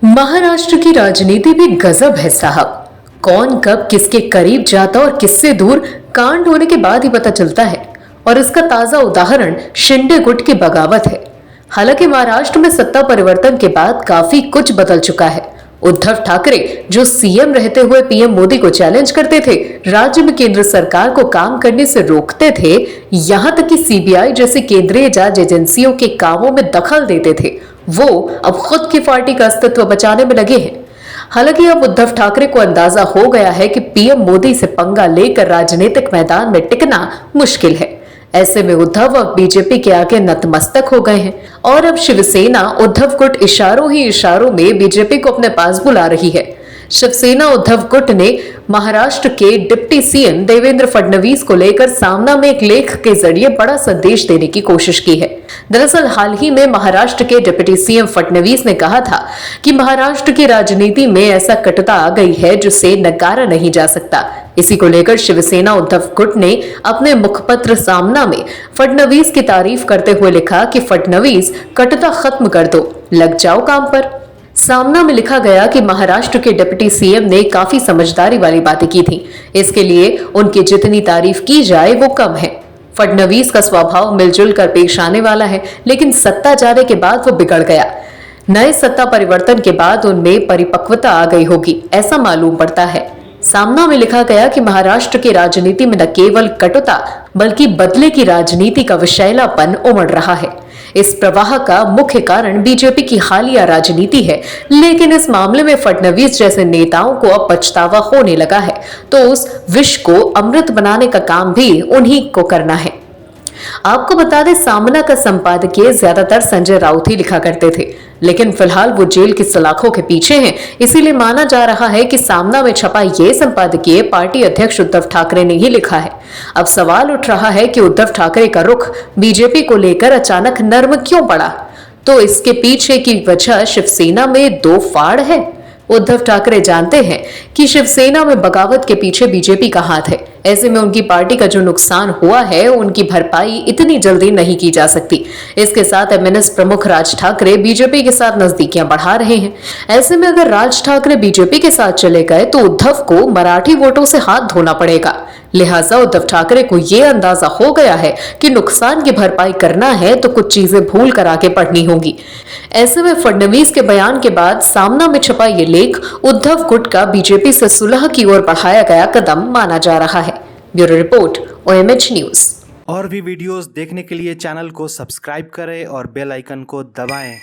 महाराष्ट्र की राजनीति भी गजब है साहब। कौन कब किसके करीब जाता और किससे दूर कांड होने के बाद ही पता चलता है। और इसका ताजा उदाहरण शिंदे गुट की बगावत है। हालांकि महाराष्ट्र में सत्ता परिवर्तन के बाद काफी कुछ बदल चुका है। उद्धव ठाकरे जो सीएम रहते हुए पीएम मोदी को चैलेंज करते थे, राज्य में केंद्र सरकार को काम करने से रोकते थे, यहां तक कि सीबीआई जैसी केंद्रीय जांच एजेंसियों के कामों में दखल देते थे, वो अब खुद की पार्टी का अस्तित्व बचाने में लगे हैं। हालांकि अब उद्धव ठाकरे को अंदाजा हो गया है कि पीएम मोदी से पंगा लेकर राजनीतिक मैदान में टिकना मुश्किल है। ऐसे में उद्धव अब बीजेपी के आगे नतमस्तक हो गए हैं और अब शिवसेना उद्धव गुट इशारों ही इशारों में बीजेपी को अपने पास बुला रही है। शिवसेना उद्धव गुट ने महाराष्ट्र के डिप्टी सीएम देवेंद्र फडणवीस को लेकर सामना में एक लेख के जरिए बड़ा संदेश देने की कोशिश की है। दरअसल हाल ही में महाराष्ट्र के डिप्टी सीएम फडणवीस ने कहा था कि महाराष्ट्र की राजनीति में ऐसा कटुता आ गई है जिसे नकारा नहीं जा सकता। इसी को लेकर शिवसेना उद्धव गुट ने अपने मुखपत्र सामना में फडणवीस की तारीफ करते हुए लिखा कि फडणवीस कटुता खत्म कर दो, लग जाओ काम पर। सामना में लिखा गया कि महाराष्ट्र के डिप्टी सीएम ने काफी समझदारी वाली बातें की थी, इसके लिए उनकी जितनी तारीफ की जाए वो कम है। फडणवीस का स्वभाव मिलजुल कर पेश आने वाला है, लेकिन सत्ता जाने के बाद वो बिगड़ गया। नए सत्ता परिवर्तन के बाद उनमें परिपक्वता आ गई होगी, ऐसा मालूम पड़ता है। सामना में लिखा गया कि महाराष्ट्र की राजनीति में न केवल कटुता बल्कि बदले की राजनीति का विषैलापन उमड़ रहा है। इस प्रवाह का मुख्य कारण बीजेपी की हालिया राजनीति है, लेकिन इस मामले में फडणवीस जैसे नेताओं को अब पछतावा होने लगा है, तो उस विष को अमृत बनाने का काम भी उन्हीं को करना है। आपको बता दें, सामना का संपादकीय ज्यादातर संजय राउत ही लिखा करते थे, लेकिन फिलहाल वो जेल की सलाखों के पीछे हैं। इसीलिए माना जा रहा है कि सामना में छपा ये संपादकीय पार्टी अध्यक्ष उद्धव ठाकरे ने ही लिखा है। अब सवाल उठ रहा है कि उद्धव ठाकरे का रुख बीजेपी को लेकर अचानक नर्म क्यों पड़ा? तो इसके पीछे की वजह शिवसेना में दो फाड़ है। उद्धव ठाकरे जानते हैं कि शिवसेना में बगावत के पीछे बीजेपी का हाथ है। ऐसे में उनकी पार्टी का जो नुकसान हुआ है, उनकी भरपाई इतनी जल्दी नहीं की जा सकती। इसके साथ एमएनएस प्रमुख राज ठाकरे बीजेपी के साथ नजदीकियां बढ़ा रहे हैं। ऐसे में अगर राज ठाकरे बीजेपी के साथ चले गए तो उद्धव को मराठी वोटों से हाथ धोना पड़ेगा। लिहाजा उद्धव ठाकरे को यह अंदाजा हो गया है कि नुकसान की भरपाई करना है तो कुछ चीजें भूल कर आगे बढ़नी होंगी। ऐसे में फडणवीस के बयान के बाद सामना में छपा ये लेख उद्धव गुट का बीजेपी से सुलह की ओर बढ़ाया गया कदम माना जा रहा है। Bureau report, OMH news. और भी वीडियोस देखने के लिए चैनल को सब्सक्राइब करें और बेल आइकन को दबाएं।